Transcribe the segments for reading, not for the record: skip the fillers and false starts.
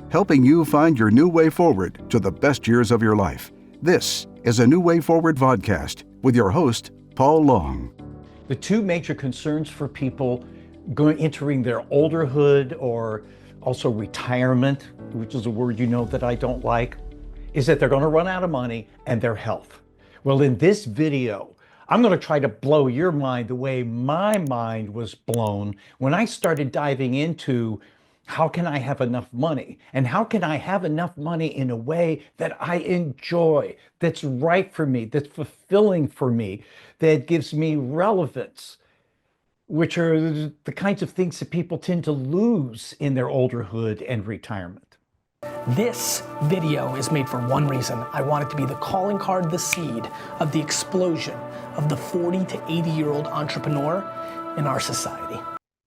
helping you find your new way forward to the best years of your life. This is a New Way Forward podcast with your host, Paul Long. The two major concerns for people entering their olderhood or also retirement, which is a word you know that I don't like, is that they're going to run out of money and their health. Well, in this video, I'm going to try to blow your mind the way my mind was blown when I started diving into how can I have enough money? And how can I have enough money in a way that I enjoy, that's right for me, that's fulfilling for me, that gives me relevance, which are the kinds of things that people tend to lose in their olderhood and retirement. This video is made for one reason. I want it to be the calling card, the seed of the explosion of the 40 to 80-year-old entrepreneur in our society.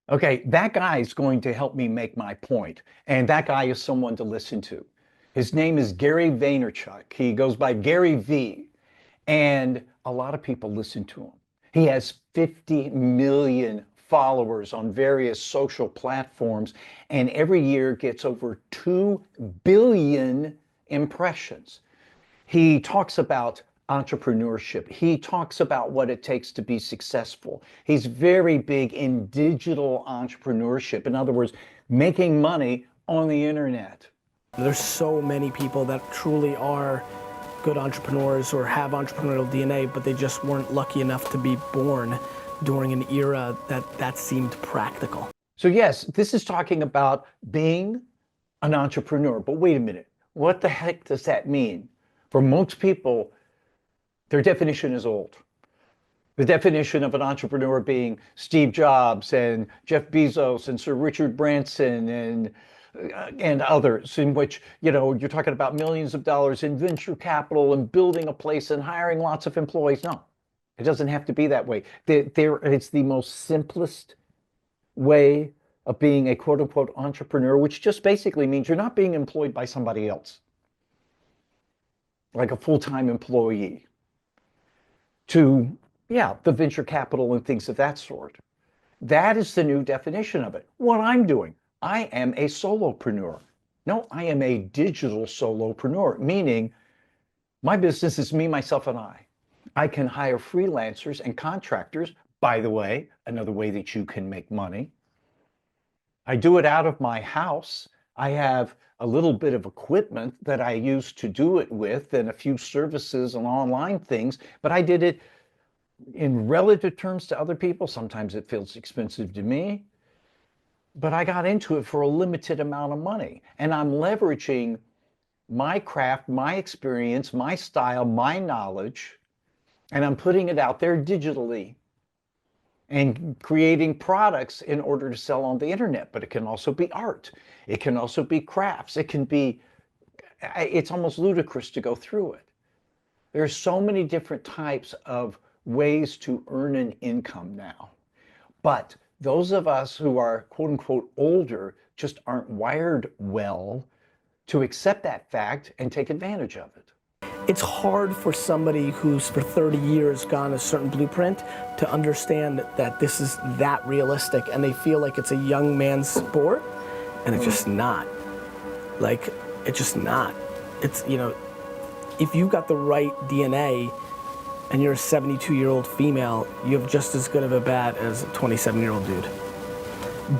Okay, that guy is going to help me make my point, and that guy is someone to listen to. His name is Gary Vaynerchuk. He goes by Gary V, and a lot of people listen to him. He has 50 million followers on various social platforms, and every year gets over 2 billion impressions. He talks about entrepreneurship. He talks about what it takes to be successful. He's very big in digital entrepreneurship. In other words, making money on the internet. There's so many people that truly are good entrepreneurs or have entrepreneurial DNA, but they just weren't lucky enough to be born during an era that seemed practical. So yes, this is talking about being an entrepreneur, but wait a minute. What the heck does that mean? For most people, their definition is old. The definition of an entrepreneur being Steve Jobs and Jeff Bezos and Sir Richard Branson and others, in which, you know, you're talking about millions of dollars in venture capital and building a place and hiring lots of employees. No, it doesn't have to be that way. It's the most simplest way of being a quote unquote entrepreneur, which just basically means you're not being employed by somebody else, like a full-time employee, to, the venture capital and things of that sort. That is the new definition of it. What I'm doing, I am a solopreneur. No, I am a digital solopreneur, meaning my business is me, myself, and I. I can hire freelancers and contractors, by the way, another way that you can make money. I do it out of my house. I have a little bit of equipment that I use to do it with and a few services and online things, but I did it in relative terms to other people. Sometimes it feels expensive to me, but I got into it for a limited amount of money, and I'm leveraging my craft, my experience, my style, my knowledge, and I'm putting it out there digitally and creating products in order to sell on the internet. But it can also be art. It can also be crafts. It's almost ludicrous to go through it. There's so many different types of ways to earn an income now. But those of us who are quote unquote older just aren't wired well to accept that fact and take advantage of it. It's hard for somebody who's for 30 years gone a certain blueprint to understand that this is that realistic, and they feel like it's a young man's sport, and it's just not. Like, it's just not. It's, you know, if you got the right DNA and you're a 72-year-old female, you have just as good of a bat as a 27-year-old dude.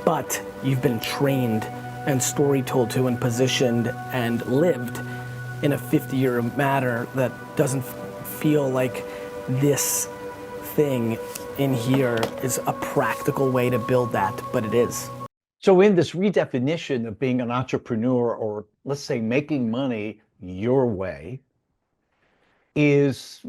But you've been trained and story told to and positioned and lived in a 50-year matter that doesn't feel like this thing in here is a practical way to build that, but it is. So in this redefinition of being an entrepreneur, or let's say making money your way, is,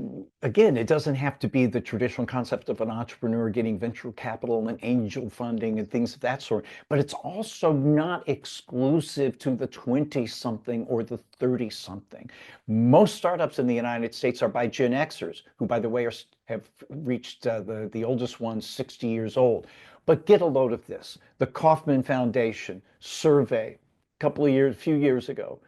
again, it doesn't have to be the traditional concept of an entrepreneur getting venture capital and angel funding and things of that sort, but it's also not exclusive to the 20-something or the 30-something. Most startups in the United States are by Gen Xers, who, by the way, have reached the oldest one 60 years old. But get a load of this. The Kauffman Foundation survey a few years ago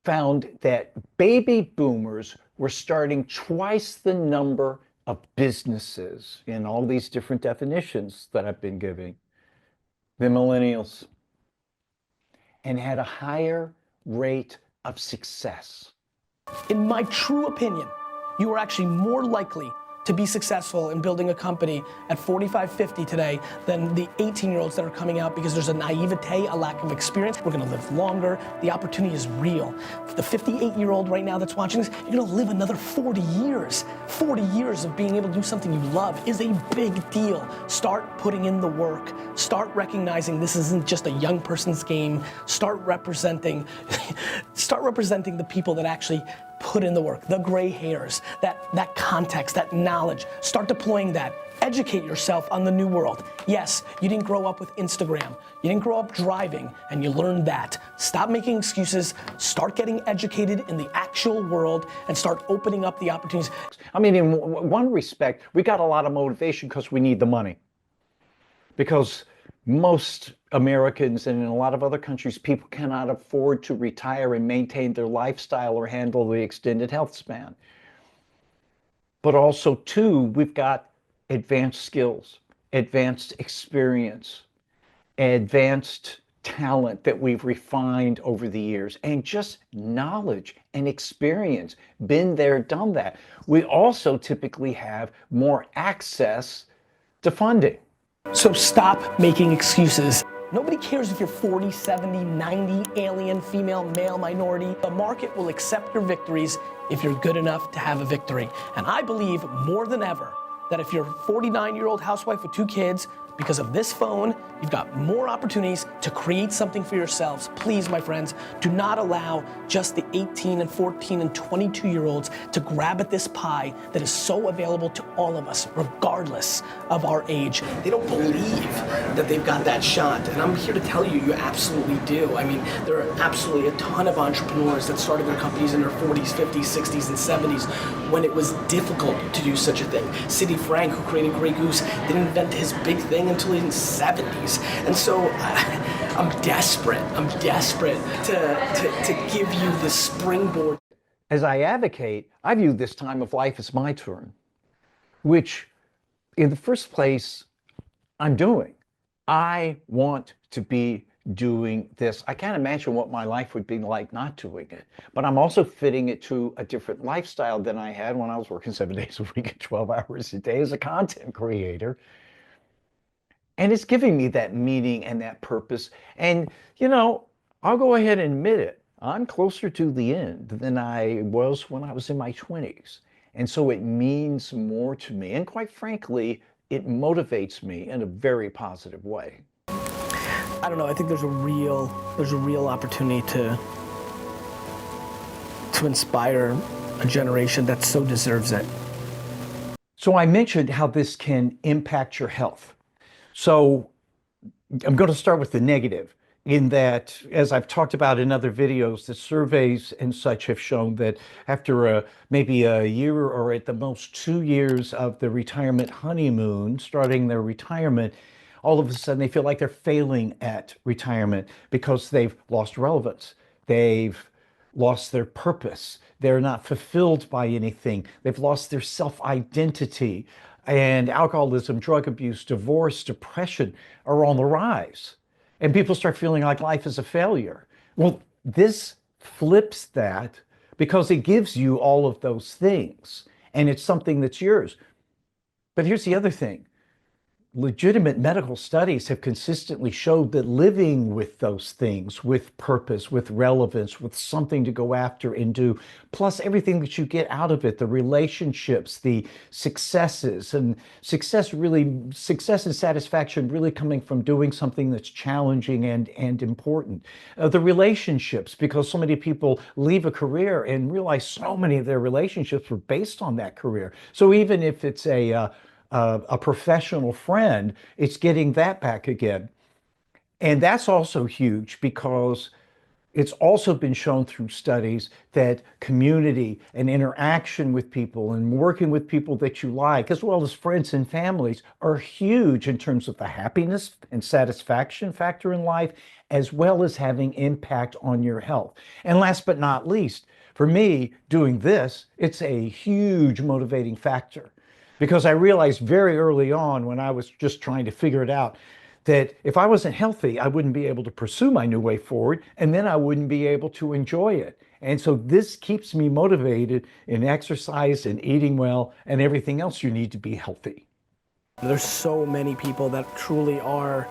found that baby boomers were starting twice the number of businesses in all these different definitions that I've been giving than millennials. and had a higher rate of success. In my true opinion, you are actually more likely to be successful in building a company at 45, 50 today than the 18-year-olds that are coming out because there's a naivete, a lack of experience. We're gonna live longer. The opportunity is real. For the 58-year-old right now that's watching this, you're gonna live another 40 years. 40 years of being able to do something you love is a big deal. Start putting in the work. Start recognizing this isn't just a young person's game. Start representing the people that actually put in the work, the gray hairs, that context, that knowledge. Start deploying that. Educate yourself on the new world. Yes, you didn't grow up with Instagram. You didn't grow up driving, and you learned that. Stop making excuses. Start getting educated in the actual world and start opening up the opportunities. I mean, in one respect, we got a lot of motivation because we need the money. Because most Americans and in a lot of other countries, people cannot afford to retire and maintain their lifestyle or handle the extended health span. But also, too, we've got advanced skills, advanced experience, advanced talent that we've refined over the years, and just knowledge and experience. Been there, done that. We also typically have more access to funding. So stop making excuses. Nobody cares if you're 40, 70, 90, alien, female, male, minority. The market will accept your victories if you're good enough to have a victory. And I believe more than ever that if you're a 49-year-old housewife with 2 kids, because of this phone, you've got more opportunities to create something for yourselves. Please, my friends, do not allow just the 18 and 14 and 22-year-olds to grab at this pie that is so available to all of us, regardless of our age. They don't believe that they've got that shot, and I'm here to tell you, you absolutely do. I mean, there are absolutely a ton of entrepreneurs that started their companies in their 40s, 50s, 60s, and 70s when it was difficult to do such a thing. Sidney Frank, who created Grey Goose, didn't invent his big thing until in the 70s. And so I'm desperate to give you the springboard. As I advocate, I view this time of life as my turn, which in the first place, I'm doing. I want to be doing this. I can't imagine what my life would be like not doing it, but I'm also fitting it to a different lifestyle than I had when I was working 7 days a week and 12 hours a day as a content creator. And it's giving me that meaning and that purpose. And, you know, I'll go ahead and admit it. I'm closer to the end than I was when I was in my 20s. And so it means more to me. And quite frankly, it motivates me in a very positive way. I don't know, I think there's a real opportunity to inspire a generation that so deserves it. So I mentioned how this can impact your health. So I'm going to start with the negative, in that, as I've talked about in other videos, the surveys and such have shown that after maybe a year or at the most 2 years of the retirement honeymoon, starting their retirement, all of a sudden they feel like they're failing at retirement because they've lost relevance. They've lost their purpose. They're not fulfilled by anything. They've lost their self-identity. And alcoholism, drug abuse, divorce, depression are on the rise. And people start feeling like life is a failure. Well, this flips that because it gives you all of those things. And it's something that's yours. But here's the other thing. Legitimate medical studies have consistently showed that living with those things, with purpose, with relevance, with something to go after and do, plus everything that you get out of it, the relationships, the successes, and success and satisfaction really coming from doing something that's challenging and important. The relationships, because so many people leave a career and realize so many of their relationships were based on that career. So even if it's a professional friend, it's getting that back again. And that's also huge because it's also been shown through studies that community and interaction with people and working with people that you like, as well as friends and families, are huge in terms of the happiness and satisfaction factor in life, as well as having impact on your health. And last but not least, for me, doing this, it's a huge motivating factor. Because I realized very early on when I was just trying to figure it out that if I wasn't healthy, I wouldn't be able to pursue my new way forward, and then I wouldn't be able to enjoy it. And so this keeps me motivated in exercise and eating well and everything else you need to be healthy. There's so many people that truly are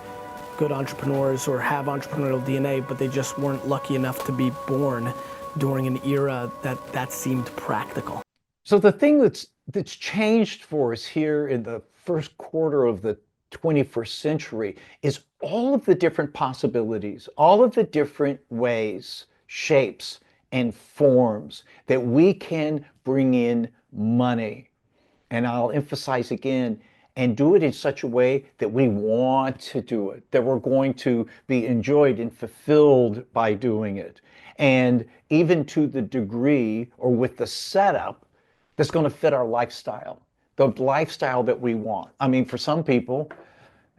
good entrepreneurs or have entrepreneurial DNA, but they just weren't lucky enough to be born during an era that seemed practical. So the thing that's changed for us here in the first quarter of the 21st century is all of the different possibilities, all of the different ways, shapes, and forms that we can bring in money. And I'll emphasize again, and do it in such a way that we want to do it, that we're going to be enjoyed and fulfilled by doing it. And even to the degree or with the setup that's going to fit our lifestyle, the lifestyle that we want. I mean, for some people,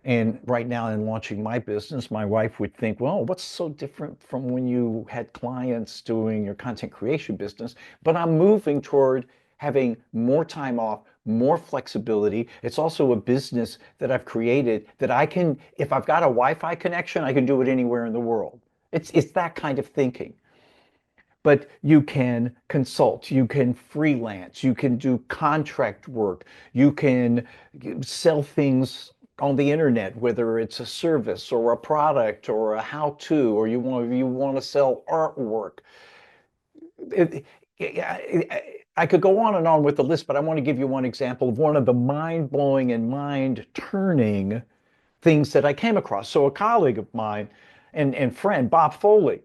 and right now in launching my business, my wife would think, well, what's so different from when you had clients doing your content creation business? But I'm moving toward having more time off, more flexibility. It's also a business that I've created that I can, if I've got a Wi-Fi connection, I can do it anywhere in the world. It's that kind of thinking. But you can consult, you can freelance, you can do contract work, you can sell things on the internet, whether it's a service or a product or a how-to, or you want to sell artwork. I could go on and on with the list, but I want to give you one example of one of the mind-blowing and mind-turning things that I came across. So a colleague of mine and friend, Bob Foley,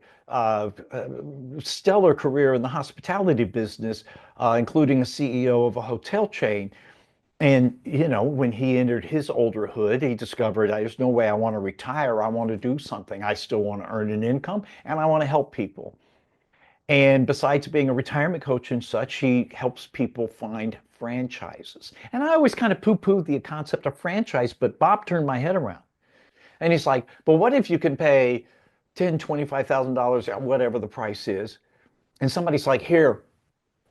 stellar career in the hospitality business, including a CEO of a hotel chain. And, you know, when he entered his olderhood, he discovered there's no way I want to retire. I want to do something. I still want to earn an income and I want to help people. And besides being a retirement coach and such, he helps people find franchises. And I always kind of poo-pooed the concept of franchise, but Bob turned my head around. And he's like, but what if you can pay $10,000, $25,000, whatever the price is, and somebody's like, here's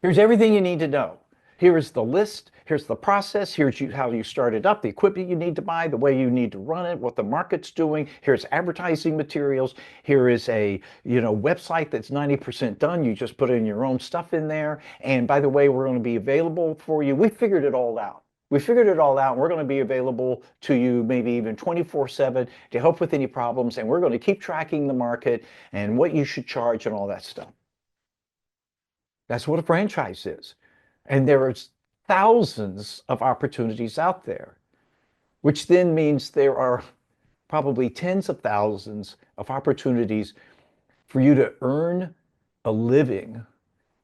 everything you need to know. Here is the list, here's the process, here's how you start it up, the equipment you need to buy, the way you need to run it, what the market's doing, here's advertising materials, here is a website that's 90% done, you just put in your own stuff in there, and by the way, we're going to be available for you. We figured it all out. We figured it all out, and we're going to be available to you maybe even 24/7 to help with any problems, and we're going to keep tracking the market and what you should charge and all that stuff. That's what a franchise is. And there are thousands of opportunities out there, which then means there are probably tens of thousands of opportunities for you to earn a living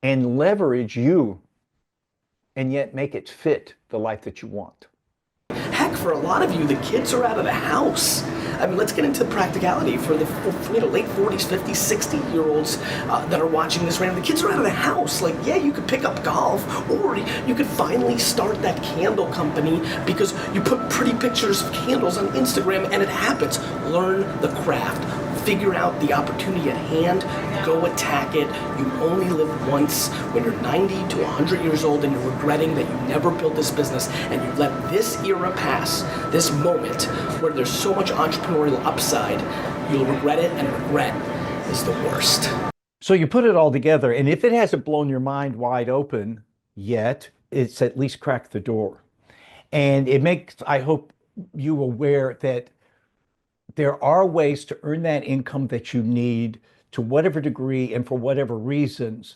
and leverage you and yet make it fit the life that you want. Heck, for a lot of you, the kids are out of the house. I mean, let's get into practicality for the late 40s, 50s, 60-year-olds that are watching this right now. The kids are out of the house. Like, yeah, you could pick up golf, or you could finally start that candle company because you put pretty pictures of candles on Instagram and it happens. Learn the craft. Figure out the opportunity at hand, go attack it. You only live once. When you're 90 to 100 years old and you're regretting that you never built this business and you let this era pass, this moment where there's so much entrepreneurial upside, you'll regret it, and regret is the worst. So you put it all together, and if it hasn't blown your mind wide open yet, it's at least cracked the door. And it makes, I hope, you aware that there are ways to earn that income that you need to whatever degree and for whatever reasons.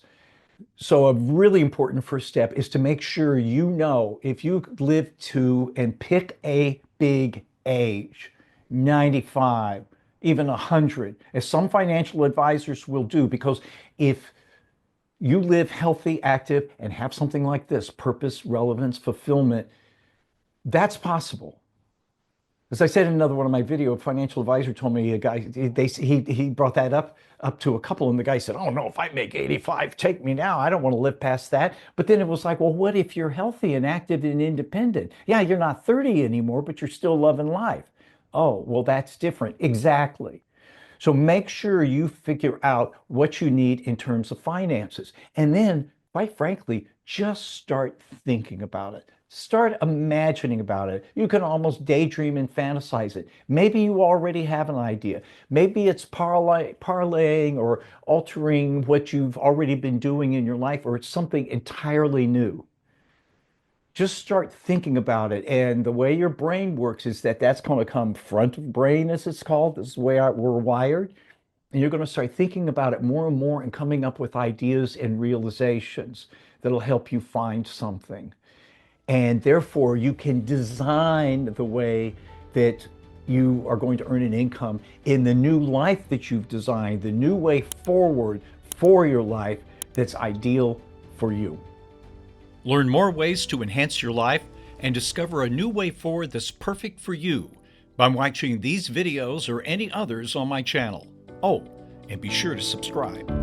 So a really important first step is to make sure you know if you live to and pick a big age, 95, even 100, as some financial advisors will do, because if you live healthy, active, and have something like this, purpose, relevance, fulfillment, that's possible. As I said in another one of my videos, a financial advisor told me, a guy, he brought that up to a couple, and the guy said, oh no, if I make 85, take me now. I don't want to live past that. But then it was like, well, what if you're healthy and active and independent? Yeah, you're not 30 anymore, but you're still loving life. Oh, well, that's different. Exactly. So make sure you figure out what you need in terms of finances. And then, quite frankly, just start thinking about it. Start imagining about it. You can almost daydream and fantasize it. Maybe you already have an idea. Maybe it's parlaying or altering what you've already been doing in your life, or it's something entirely new. Just start thinking about it. And the way your brain works is that that's going to come front of brain, as it's called. This is the way we're wired. And you're going to start thinking about it more and more and coming up with ideas and realizations that'll help you find something. And therefore, you can design the way that you are going to earn an income in the new life that you've designed, the new way forward for your life that's ideal for you. Learn more ways to enhance your life and discover a new way forward that's perfect for you by watching these videos or any others on my channel. Oh, and be sure to subscribe.